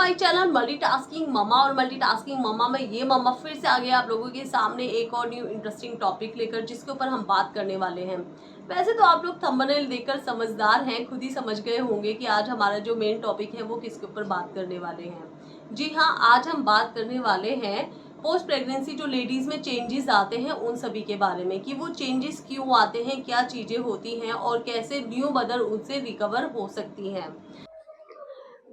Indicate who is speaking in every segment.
Speaker 1: My channel multitasking mama. और multitasking mama में ये ममा फिर से आ गया आप लोगों के सामने एक और न्यू इंटरेस्टिंग टॉपिक लेकर, जिसके ऊपर हम बात करने वाले हैं। वैसे तो आप लोग थंबनेल देखकर समझदार हैं, खुद ही समझ गए होंगे कि आज हमारा जो मेन टॉपिक है वो किसके ऊपर बात करने वाले हैं। जी हाँ, आज हम बात करने वाले हैं पोस्ट प्रेगनेंसी जो लेडीज में चेंजेस आते हैं उन सभी के बारे में, कि वो चेंजेस क्यों आते हैं, क्या चीजें होती हैं और कैसे न्यू मदर उनसे रिकवर हो सकती हैं।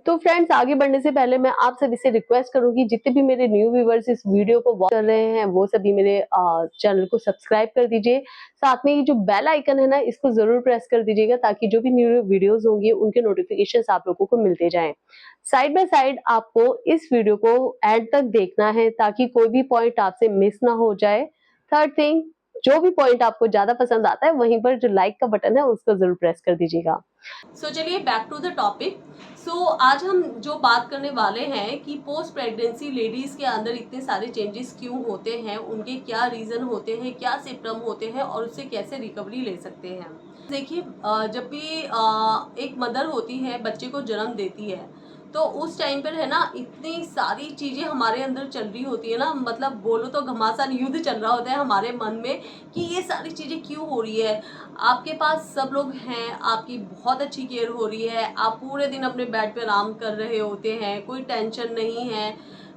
Speaker 2: तो फ्रेंड्स, आगे बढ़ने से पहले मैं आप सभी से रिक्वेस्ट करूंगी, जितने भी मेरे न्यू व्यूवर्स इस वीडियो को वॉच कर रहे हैं वो सभी मेरे चैनल को सब्सक्राइब कर दीजिए। साथ में ये जो बेल आइकन है ना, इसको जरूर प्रेस कर दीजिएगा, ताकि जो भी न्यू वीडियोस होंगी उनके नोटिफिकेशंस आप लोगों को मिलते जाएं। साइड बाय साइड आपको इस वीडियो को एंड तक देखना है, ताकि कोई भी पॉइंट आपसे मिस ना हो जाए। थर्ड थिंग, जो भी पॉइंट आपको ज्यादा पसंद आता है वहीं पर जो लाइक का बटन है उसको जरूर प्रेस कर दीजिएगा।
Speaker 1: चलिए बैक टू द टॉपिक। आज हम जो बात करने वाले हैं कि पोस्ट प्रेगनेंसी लेडीज के अंदर इतने सारे चेंजेस क्यों होते हैं, उनके क्या रीजन होते हैं, क्या सिम्टम होते हैं और उससे कैसे रिकवरी ले सकते हैं। देखिए, जब भी एक मदर होती है, बच्चे को जन्म देती है, तो उस टाइम पर है ना, इतनी सारी चीजें हमारे अंदर चल रही होती है ना, मतलब बोलो तो घमासान युद्ध चल रहा होता है हमारे मन में कि ये सारी चीजें क्यों हो रही है। आपके पास सब लोग हैं, आपकी बहुत अच्छी केयर हो रही है, आप पूरे दिन अपने बेड पे आराम कर रहे होते हैं, कोई टेंशन नहीं है,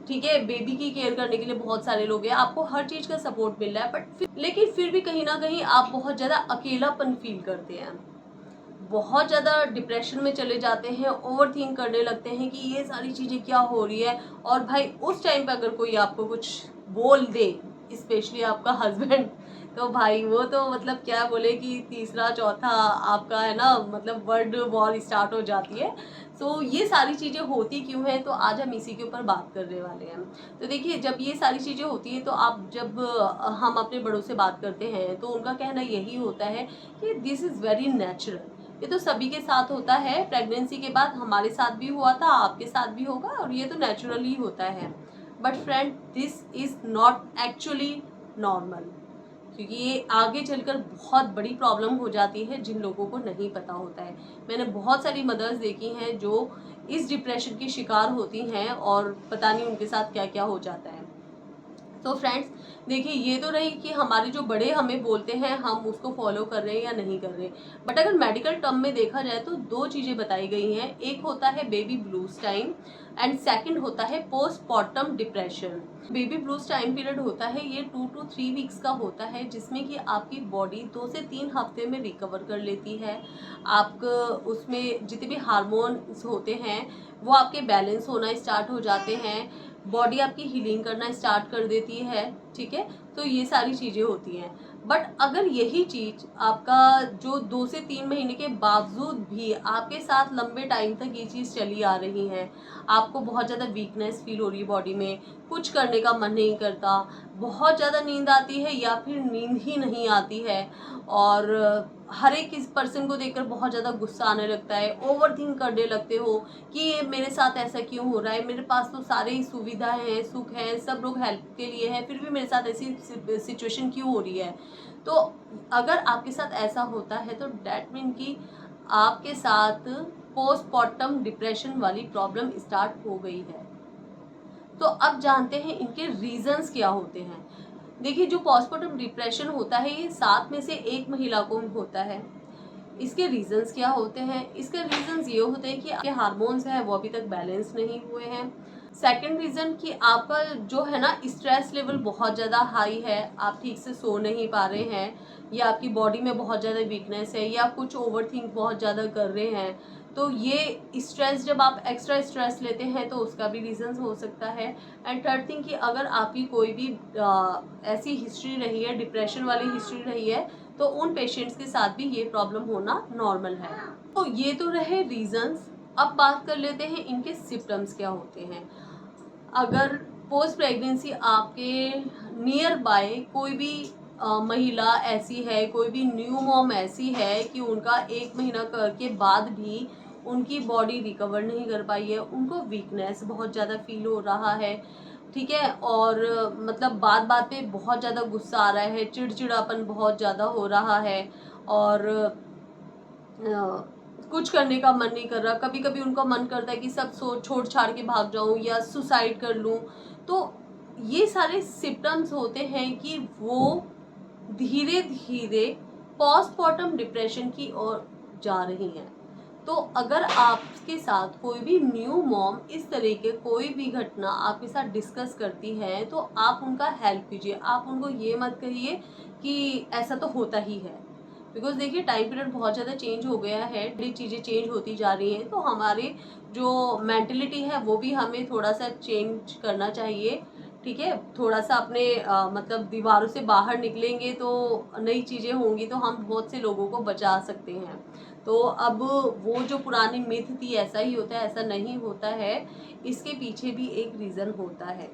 Speaker 1: ठीक है, बेबी की केयर करने के लिए बहुत सारे लोग हैं, आपको हर चीज का सपोर्ट मिल रहा है, लेकिन फिर भी कहीं ना कहीं आप बहुत ज्यादा अकेलापन फील करते हैं, बहुत ज़्यादा डिप्रेशन में चले जाते हैं, ओवर थिंक करने लगते हैं कि ये सारी चीज़ें क्या हो रही है। और भाई उस टाइम पे अगर कोई आपको कुछ बोल दे, स्पेशली आपका हस्बैंड, तो भाई वो तो मतलब क्या बोले कि तीसरा चौथा आपका है ना, मतलब वर्ल्ड वॉर स्टार्ट हो जाती है। ये सारी चीज़ें होती क्यों हैं, तो आज हम इसी के ऊपर बात करने वाले हैं। तो देखिए, जब ये सारी चीज़ें होती हैं तो आप जब हम अपने बड़ों से बात करते हैं तो उनका कहना यही होता है कि दिस इज़ वेरी नेचुरल। ये तो सभी के साथ होता है, प्रेगनेंसी के बाद हमारे साथ भी हुआ था, आपके साथ भी होगा, और ये तो नेचुरली होता है। But friend, this is not actually normal, क्योंकि ये आगे चलकर बहुत बड़ी प्रॉब्लम हो जाती है जिन लोगों को नहीं पता होता है। मैंने बहुत सारी मदर्स देखी हैं जो इस डिप्रेशन की शिकार होती हैं और पता नहीं उनके साथ क्या क्या हो जाता है। तो फ्रेंड्स, देखिए, ये तो रही कि हमारे जो बड़े हमें बोलते हैं हम उसको फॉलो कर रहे हैं या नहीं कर रहे। बट अगर मेडिकल टर्म में देखा जाए तो दो चीज़ें बताई गई हैं, एक होता है baby blues time and second होता है postmortem depression. Baby blues time period होता है, ये 2 to 3 वीक्स का होता है, जिसमें कि आपकी बॉडी 2 से 3 हफ्ते में रिकवर कर लेती है। आप उसमें जितने भी हार्मोन्स होते हैं वो आपके बैलेंस होना स्टार्ट हो जाते हैं, बॉडी आपकी हीलिंग करना स्टार्ट कर देती है, ठीक है। तो ये सारी चीज़ें होती हैं। बट अगर यही चीज़ आपका जो 2 से 3 महीने के बावजूद भी आपके साथ लंबे टाइम तक ये चीज़ चली आ रही है, आपको बहुत ज़्यादा वीकनेस फील हो रही है बॉडी में, कुछ करने का मन नहीं करता, बहुत ज़्यादा नींद आती है या फिर नींद ही नहीं आती है, और हर एक किस पर्सन को देखकर बहुत ज़्यादा गुस्सा आने लगता है, ओवर थिंक करने लगते हो कि ये मेरे साथ ऐसा क्यों हो रहा है, मेरे पास तो सारे ही सुविधाएं हैं, सुख है, सब लोग हेल्प के लिए हैं, फिर भी मेरे साथ ऐसी सिचुएशन क्यों हो रही है। तो अगर आपके साथ ऐसा होता है तो डैट मीन कि आपके साथ पोस्टमार्टम डिप्रेशन वाली प्रॉब्लम स्टार्ट हो गई है। तो अब जानते हैं इनके रीजंस क्या होते हैं। देखिए, जो पोस्टमार्टम डिप्रेशन होता है ये 7 में से 1 महिला को होता है। इसके रीजंस क्या होते हैं? इसके रीजंस ये होते हैं कि आपके हार्मोन्स हैं वो अभी तक बैलेंस नहीं हुए हैं। सेकंड रीजन कि आपका जो है ना, स्ट्रेस लेवल बहुत ज़्यादा हाई है, आप ठीक से सो नहीं पा रहे हैं, या आपकी बॉडी में बहुत ज़्यादा वीकनेस है, या कुछ ओवर थिंक बहुत ज़्यादा कर रहे हैं। तो ये स्ट्रेस, जब आप एक्स्ट्रा स्ट्रेस लेते हैं तो उसका भी रीजन हो सकता है। एंड थर्ड थिंग कि अगर आपकी कोई भी ऐसी हिस्ट्री रही है, डिप्रेशन वाली हिस्ट्री रही है, तो उन पेशेंट्स के साथ भी ये प्रॉब्लम होना नॉर्मल है। तो ये तो रहे रीजंस। अब बात कर लेते हैं इनके सिम्टम्स क्या होते हैं। अगर पोस्ट प्रेगनेंसी आपके नियर बाय कोई भी महिला ऐसी है, कोई भी न्यू मॉम ऐसी है कि उनका 1 महीना के बाद भी उनकी बॉडी रिकवर नहीं कर पाई है, उनको वीकनेस बहुत ज़्यादा फील हो रहा है, ठीक है, और मतलब बात बात पे बहुत ज़्यादा गुस्सा आ रहा है, चिड़चिड़ापन बहुत ज़्यादा हो रहा है, और कुछ करने का मन नहीं कर रहा, कभी कभी उनका मन करता है कि सब छोड़ छाड़ के भाग जाऊं या सुसाइड कर लूं। तो ये सारे सिम्टम्स होते हैं कि वो धीरे धीरे पोस्टमार्टम डिप्रेशन की ओर जा रही हैं। तो अगर आपके साथ कोई भी न्यू मॉम इस तरह के कोई भी घटना आपके साथ डिस्कस करती है तो आप उनका हेल्प कीजिए। आप उनको ये मत कहिए कि ऐसा तो होता ही है, बिकॉज देखिए टाइम पीरियड बहुत ज़्यादा चेंज हो गया है, बड़ी चीज़ें चेंज होती जा रही हैं, तो हमारे जो मेंटलिटी है वो भी हमें थोड़ा सा चेंज करना चाहिए। ठीक है, थोड़ा सा अपने मतलब दीवारों से बाहर निकलेंगे तो नई चीज़ें होंगी, तो हम बहुत से लोगों को बचा सकते हैं। तो अब वो जो पुरानी मिथ थी ऐसा ही होता है, ऐसा नहीं होता है, इसके पीछे भी एक रीज़न होता है।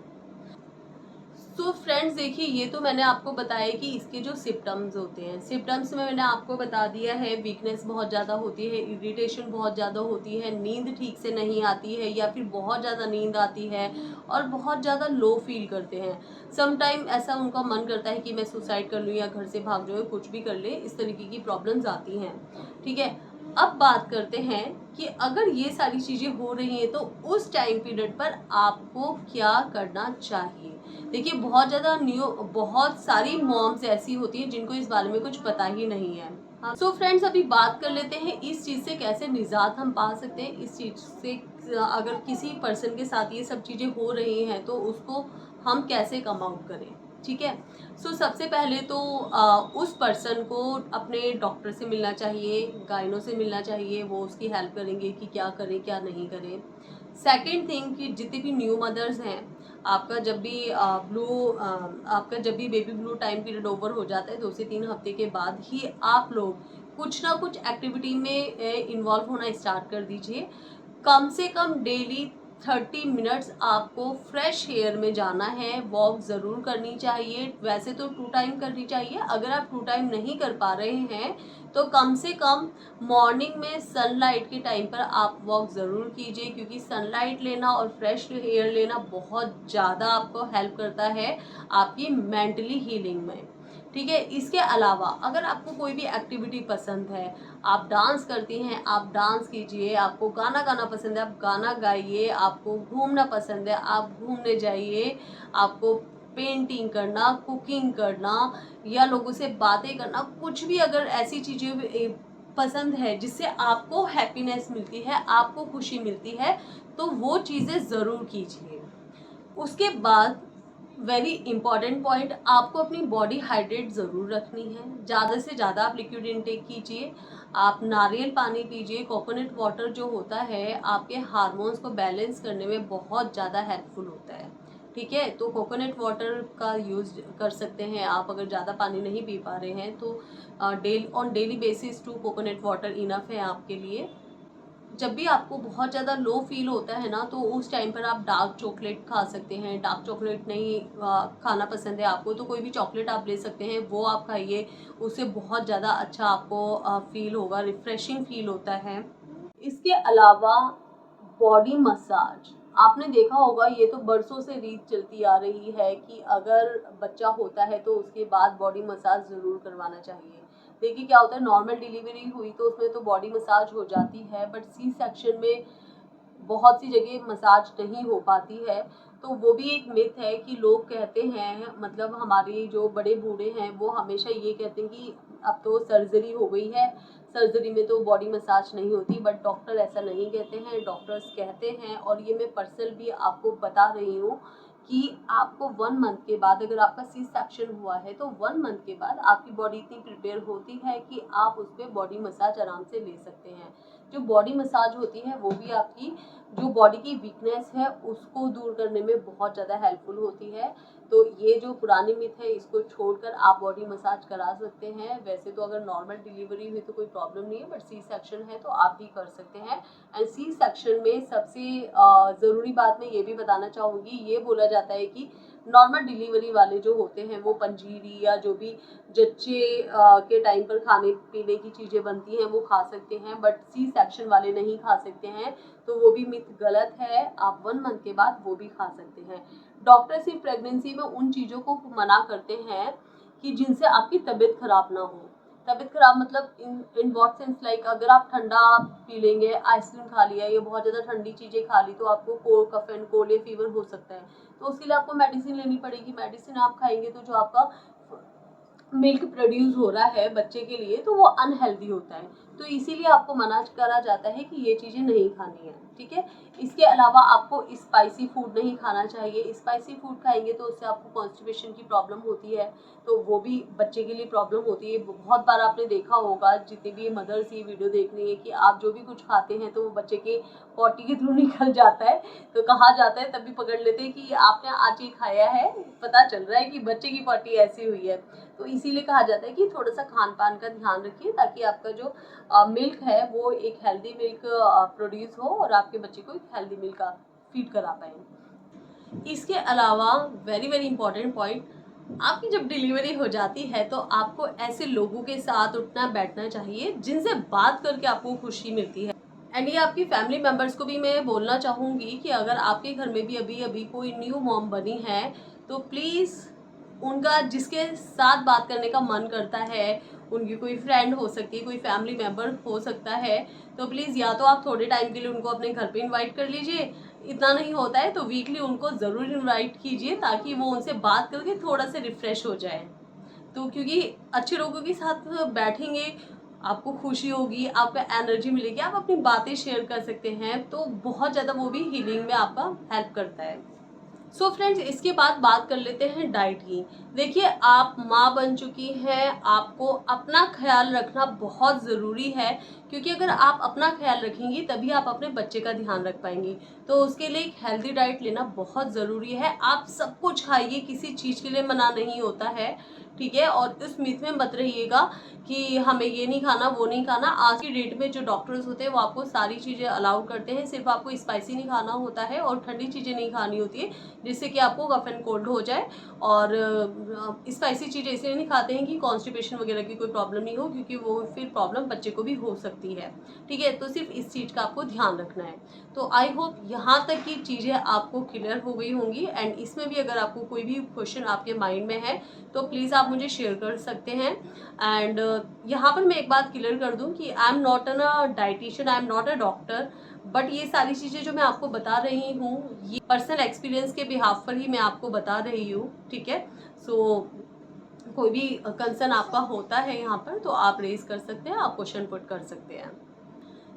Speaker 1: तो फ्रेंड्स देखिए, ये तो मैंने आपको बताया कि इसके जो सिम्टम्स होते हैं, सिम्टम्स में मैंने आपको बता दिया है, वीकनेस बहुत ज़्यादा होती है, इरिटेशन बहुत ज़्यादा होती है, नींद ठीक से नहीं आती है या फिर बहुत ज़्यादा नींद आती है और बहुत ज़्यादा लो फील करते हैं। सम टाइम ऐसा उनका मन करता है कि मैं सुसाइड कर लूँ या घर से भाग जाऊँ, कुछ भी कर ले, इस तरीके की प्रॉब्लम्स आती हैं। ठीक है, अब बात करते हैं कि अगर ये सारी चीज़ें हो रही हैं तो उस टाइम पीरियड पर आपको क्या करना चाहिए। देखिए बहुत सारी मॉम्स ऐसी होती हैं जिनको इस बारे में कुछ पता ही नहीं है। हाँ, सो फ्रेंड्स अभी बात कर लेते हैं इस चीज़ से कैसे निजात हम पा सकते हैं। इस चीज़ से अगर किसी पर्सन के साथ ये सब चीज़ें हो रही हैं तो उसको हम कैसे कम आउट करें। ठीक है, सो सबसे पहले तो उस पर्सन को अपने डॉक्टर से मिलना चाहिए, गाइनो से मिलना चाहिए, वो उसकी हेल्प करेंगे कि क्या करें क्या नहीं करें। सेकेंड थिंग कि जितने भी न्यू मदर्स हैं, आपका जब भी आपका जब भी baby blue time period over हो जाता है 2 से 3 हफ्ते के बाद ही आप लोग कुछ ना कुछ एक्टिविटी में इन्वॉल्व होना स्टार्ट कर दीजिए। कम से कम डेली 30 मिनट्स आपको फ्रेश एयर में जाना है, वॉक ज़रूर करनी चाहिए। वैसे तो 2 टाइम करनी चाहिए, अगर आप 2 टाइम नहीं कर पा रहे हैं तो कम से कम मॉर्निंग में सनलाइट के टाइम पर आप वॉक ज़रूर कीजिए, क्योंकि सनलाइट लेना और फ्रेश एयर लेना बहुत ज़्यादा आपको हेल्प करता है आपकी मेंटली हीलिंग में। ठीक है, इसके अलावा अगर आपको कोई भी एक्टिविटी पसंद है, आप डांस करती हैं, आप डांस कीजिए, आपको गाना गाना पसंद है, आप गाना गाइए, आपको घूमना पसंद है, आप घूमने जाइए, आपको पेंटिंग करना, कुकिंग करना या लोगों से बातें करना, कुछ भी अगर ऐसी चीज़ें पसंद है जिससे आपको हैप्पीनेस मिलती है, आपको खुशी मिलती है, तो वो चीज़ें ज़रूर कीजिए। उसके बाद वेरी इंपॉर्टेंट पॉइंट, आपको अपनी बॉडी हाइड्रेट ज़रूर रखनी है। ज़्यादा से ज़्यादा आप लिक्विड इनटेक कीजिए, आप नारियल पानी पीजिए। कोकोनट वाटर जो होता है आपके हार्मोन्स को बैलेंस करने में बहुत ज़्यादा हेल्पफुल होता है। ठीक है, तो कोकोनट वाटर का यूज़ कर सकते हैं आप, अगर ज़्यादा पानी नहीं पी पा रहे हैं तो daily basis 2 coconut water enough है आपके लिए। जब भी आपको बहुत ज़्यादा लो फील होता है ना, तो उस टाइम पर आप डार्क चॉकलेट खा सकते हैं। डार्क चॉकलेट नहीं खाना पसंद है आपको तो कोई भी चॉकलेट आप ले सकते हैं, वो आप खाइए, उससे बहुत ज़्यादा अच्छा आपको फील होगा, रिफ्रेशिंग फील होता है। इसके अलावा बॉडी मसाज, आपने देखा होगा, ये तो बरसों से रीत चलती आ रही है कि अगर बच्चा होता है तो उसके बाद बॉडी मसाज ज़रूर करवाना चाहिए। देखिए क्या होता है, नॉर्मल डिलीवरी हुई तो उसमें तो बॉडी मसाज हो जाती है, बट सी सेक्शन में बहुत सी जगह मसाज नहीं हो पाती है। तो वो भी एक मिथ है कि लोग कहते हैं, मतलब हमारे जो बड़े बूढ़े हैं वो हमेशा ये कहते हैं कि अब तो सर्जरी हो गई है, सर्जरी में तो बॉडी मसाज नहीं होती, बट डॉक्टर ऐसा नहीं कहते हैं। डॉक्टर्स कहते हैं, और ये मैं पर्सनल भी आपको बता रही हूँ, कि आपको 1 मंथ के बाद, अगर आपका सी सेक्शन हुआ है तो 1 मंथ के बाद आपकी बॉडी इतनी प्रिपेयर होती है कि आप उस पर बॉडी मसाज आराम से ले सकते हैं। जो बॉडी मसाज होती है वो भी आपकी जो बॉडी की वीकनेस है उसको दूर करने में बहुत ज़्यादा हेल्पफुल होती है। तो ये जो पुरानी मिथ है इसको छोड़कर आप बॉडी मसाज करा सकते हैं। वैसे तो अगर नॉर्मल डिलीवरी हुई तो कोई प्रॉब्लम नहीं है, बट सी सेक्शन है तो आप भी कर सकते हैं। एंड सी सेक्शन में सबसे ज़रूरी बात मैं ये भी बताना चाहूँगी, ये बोला जाता है कि नॉर्मल डिलीवरी वाले जो होते हैं वो पंजीरी या जो भी जच्चे के टाइम पर खाने पीने की चीज़ें बनती हैं वो खा सकते हैं, बट सी सेक्शन वाले नहीं खा सकते हैं। तो वो भी मिथ गलत है, आप 1 मंथ के बाद वो भी खा सकते हैं। डॉक्टर सिर्फ प्रेगनेंसी में उन चीज़ों को मना करते हैं कि जिनसे आपकी तबीयत खराब ना हो। तबीयत खराब मतलब इन व्हाट सेंस, लाइक अगर आप ठंडा पी लेंगे, आइसक्रीम खा लिया या बहुत ज़्यादा ठंडी चीज़ें खा ली तो आपको कफ एंड कोल्ड या फीवर हो सकता है, तो उसके लिए आपको मेडिसिन लेनी पड़ेगी। मेडिसिन आप खाएंगे तो जो आपका मिल्क प्रोड्यूस हो रहा है बच्चे के लिए तो वो अनहेल्दी होता है, तो इसीलिए आपको मना करा जाता है कि ये चीज़ें नहीं खानी है, ठीक है। इसके अलावा आपको स्पाइसी फूड नहीं खाना चाहिए। स्पाइसी फूड खाएंगे तो उससे आपको कॉन्स्टिपेशन की प्रॉब्लम होती है, तो वो भी बच्चे के लिए प्रॉब्लम होती है। बहुत बार आपने देखा होगा, जितने भी मदर्स ये वीडियो देख रही है, कि आप जो भी कुछ खाते हैं तो वो बच्चे के पॉटी के थ्रू निकल जाता है, तो कहा जाता है, तभी पकड़ लेते हैं कि आपने आज ये खाया है, पता चल रहा है कि बच्चे की पॉटी ऐसी हुई है। तो इसीलिए कहा जाता है कि थोड़ा सा खान पान का ध्यान रखिए, ताकि आपका जो मिल्क है वो एक हेल्दी मिल्क प्रोड्यूस हो और आपके बच्चे को एक हेल्दी मिल्क फीड करा पाए। इसके अलावा वेरी वेरी इंपॉर्टेंट पॉइंट, आपकी जब डिलीवरी हो जाती है तो आपको ऐसे लोगों के साथ उठना बैठना चाहिए जिनसे बात करके आपको खुशी मिलती है। एंड ये आपकी फैमिली मेम्बर्स को भी मैं बोलना चाहूँगी कि अगर आपके घर में भी अभी अभी कोई न्यू मॉम बनी है तो प्लीज़ उनका जिसके साथ बात करने का मन करता है, उनकी कोई फ्रेंड हो सकती है, कोई फैमिली मेम्बर हो सकता है, तो प्लीज़ या तो आप थोड़े टाइम के लिए उनको अपने घर पे इनवाइट कर लीजिए, इतना नहीं होता है तो वीकली उनको ज़रूर इनवाइट कीजिए, ताकि वो उनसे बात करके थोड़ा सा रिफ़्रेश हो जाए। तो क्योंकि अच्छे लोगों के साथ बैठेंगे, आपको खुशी होगी, आपको एनर्जी मिलेगी, आप अपनी बातें शेयर कर सकते हैं, तो बहुत ज़्यादा वो भी हीलिंग में आपका हेल्प करता है। सो फ्रेंड्स, इसके बाद बात कर लेते हैं डाइट की। देखिए, आप माँ बन चुकी हैं, आपको अपना ख्याल रखना बहुत ज़रूरी है, क्योंकि अगर आप अपना ख्याल रखेंगी तभी आप अपने बच्चे का ध्यान रख पाएंगी। तो उसके लिए एक हेल्दी डाइट लेना बहुत ज़रूरी है। आप सब कुछ खाइए, किसी चीज़ के लिए मना नहीं होता है, ठीक है। और उस मिथ में मत रहिएगा कि हमें ये नहीं खाना, वो नहीं खाना। आज की डेट में जो डॉक्टर्स होते हैं वो आपको सारी चीज़ें अलाउ करते हैं, सिर्फ आपको स्पाइसी नहीं खाना होता है और ठंडी चीज़ें नहीं खानी होती है, जिससे कि आपको कफ एंड कोल्ड हो जाए। और स्पाइसी चीज़ें इसलिए नहीं खाते हैं कि कॉन्स्टिपेशन वगैरह की कोई प्रॉब्लम नहीं हो, क्योंकि वो फिर प्रॉब्लम बच्चे को भी हो सकती है, ठीक है। तो सिर्फ इस चीज़ का आपको ध्यान रखना है। तो आई होप यहाँ तक की चीज़ें आपको क्लियर हो गई होंगी। एंड इसमें भी अगर आपको कोई भी क्वेश्चन आपके माइंड में है तो प्लीज़ आप मुझे शेयर कर सकते हैं। एंड यहाँ पर मैं एक बात क्लियर कर दूँ कि I am not a dietitian, I am not a doctor, but ये सारी चीज़ें जो मैं आपको बता रही हूँ ये पर्सनल एक्सपीरियंस के बिहाफ पर ही मैं आपको बता रही हूँ, ठीक है। सो कोई भी कंसर्न आपका होता है यहाँ पर तो आप रेज कर सकते हैं, आप क्वेश्चन पुट कर सकते हैं।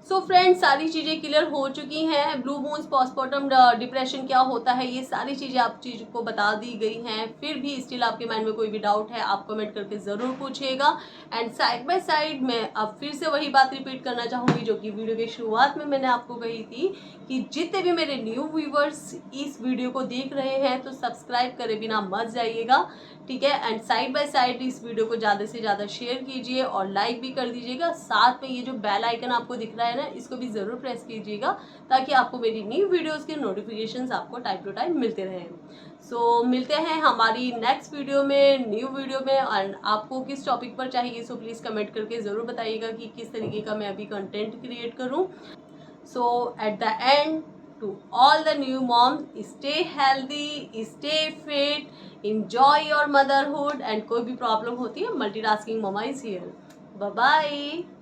Speaker 1: सो फ्रेंड्स, सारी चीज़ें क्लियर हो चुकी हैं। ब्लू मून्स, पोस्टमार्टम डिप्रेशन क्या होता है, ये सारी चीज़ें आप चीज़ को बता दी गई हैं। फिर भी स्टिल आपके माइंड में कोई भी डाउट है आप कमेंट करके ज़रूर पूछिएगा। एंड साइड बाय साइड मैं अब फिर से वही बात रिपीट करना चाहूँगी जो कि वीडियो के शुरुआत में मैंने आपको कही थी कि जितने भी मेरे न्यू व्यूवर्स इस वीडियो को देख रहे हैं तो सब्सक्राइब करे बिना मत जाइएगा, ठीक है। एंड साइड बाय साइड इस वीडियो को ज़्यादा से ज़्यादा शेयर कीजिए और लाइक भी कर दीजिएगा। साथ में ये जो बेल आइकन आपको दिख रहा है ना, इसको भी ज़रूर प्रेस कीजिएगा, ताकि आपको मेरी न्यू वीडियोस के नोटिफिकेशंस आपको टाइम टू टाइम मिलते रहें। सो मिलते हैं हमारी नेक्स्ट वीडियो में, न्यू वीडियो में। एंड आपको किस टॉपिक पर चाहिए सो प्लीज़ कमेंट करके ज़रूर बताइएगा कि किस तरीके का मैं अभी कंटेंट क्रिएट करूँ। So at the end, to all the new moms, stay healthy, stay fit, enjoy your motherhood, and कोई भी प्रॉब्लम होती है, multitasking mama is here. Bye bye.